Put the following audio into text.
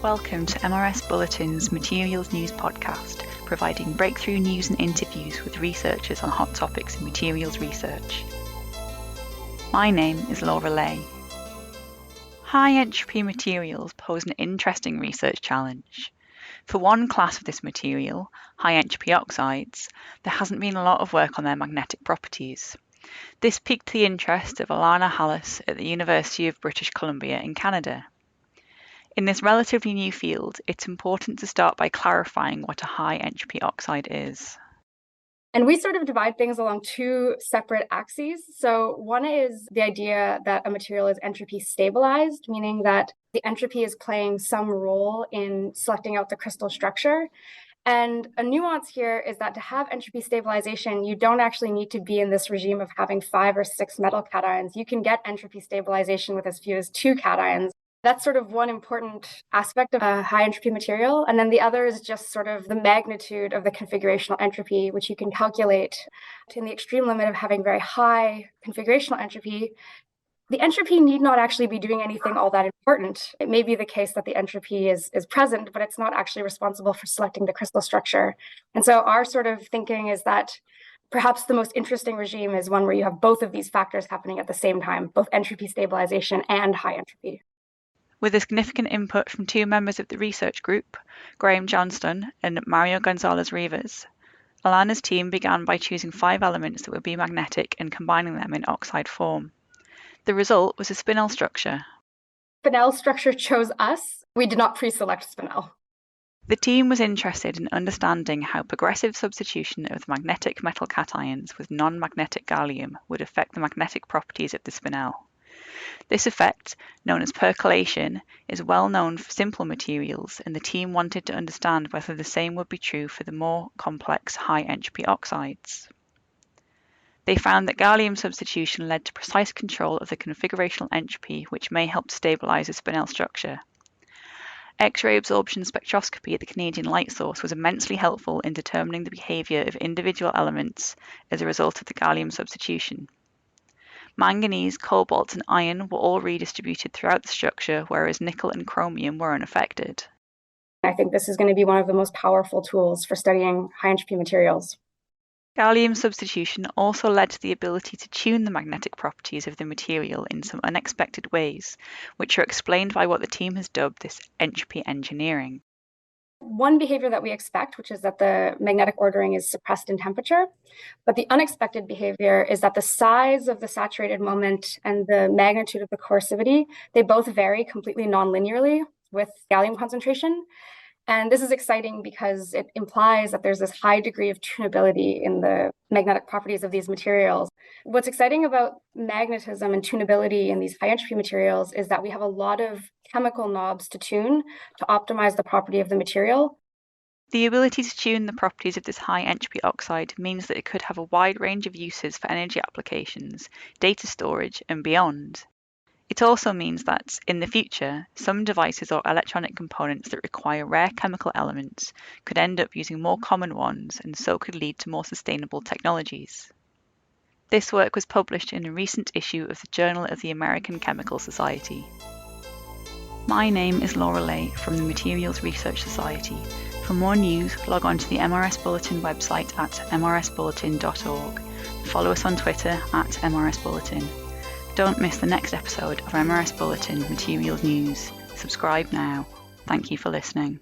Welcome to MRS Bulletin's Materials News podcast, providing breakthrough news and interviews with researchers on hot topics in materials research. My name is Laura Lay. High-entropy materials pose an interesting research challenge. For one class of this material, high-entropy oxides, there hasn't been a lot of work on their magnetic properties. This piqued the interest of Alana Hallis at the University of British Columbia in Canada. In this relatively new field, it's important to start by clarifying what a high-entropy oxide is. And we sort of divide things along two separate axes. So one is the idea that a material is entropy stabilized, meaning that the entropy is playing some role in selecting out the crystal structure. And a nuance here is that to have entropy stabilization, you don't actually need to be in this regime of having 5 or 6 metal cations. You can get entropy stabilization with as few as 2 cations. That's sort of one important aspect of a high entropy material. And then the other is just sort of the magnitude of the configurational entropy, which you can calculate to the extreme limit of having very high configurational entropy. The entropy need not actually be doing anything all that important. It may be the case that the entropy is present, but it's not actually responsible for selecting the crystal structure. And so our sort of thinking is that perhaps the most interesting regime is one where you have both of these factors happening at the same time, both entropy stabilization and high entropy. With a significant input from two members of the research group, Graham Johnston and Mario Gonzalez-Rivas, Alana's team began by choosing 5 elements that would be magnetic and combining them in oxide form. The result was a spinel structure. Spinel structure chose us. We did not pre-select spinel. The team was interested in understanding how progressive substitution of the magnetic metal cations with non-magnetic gallium would affect the magnetic properties of the spinel. This effect, known as percolation, is well known for simple materials, and the team wanted to understand whether the same would be true for the more complex high-entropy oxides. They found that gallium substitution led to precise control of the configurational entropy, which may help to stabilize a spinel structure. X-ray absorption spectroscopy at the Canadian Light Source was immensely helpful in determining the behavior of individual elements as a result of the gallium substitution. Manganese, cobalt, and iron were all redistributed throughout the structure, whereas nickel and chromium were unaffected. I think this is going to be one of the most powerful tools for studying high-entropy materials. Gallium substitution also led to the ability to tune the magnetic properties of the material in some unexpected ways, which are explained by what the team has dubbed this entropy engineering. One behavior that we expect, which is that the magnetic ordering is suppressed in temperature, but the unexpected behavior is that the size of the saturated moment and the magnitude of the coercivity, they both vary completely non-linearly with gallium concentration. And this is exciting because it implies that there's this high degree of tunability in the magnetic properties of these materials. What's exciting about magnetism and tunability in these high entropy materials is that we have a lot of chemical knobs to tune to optimize the property of the material. The ability to tune the properties of this high entropy oxide means that it could have a wide range of uses for energy applications, data storage, and beyond. It also means that, in the future, some devices or electronic components that require rare chemical elements could end up using more common ones and so could lead to more sustainable technologies. This work was published in a recent issue of the Journal of the American Chemical Society. My name is Laura Lay from the Materials Research Society. For more news, log on to the MRS Bulletin website at mrsbulletin.org. Follow us on Twitter at MRS Bulletin. Don't miss the next episode of MRS Bulletin Materials News. Subscribe now. Thank you for listening.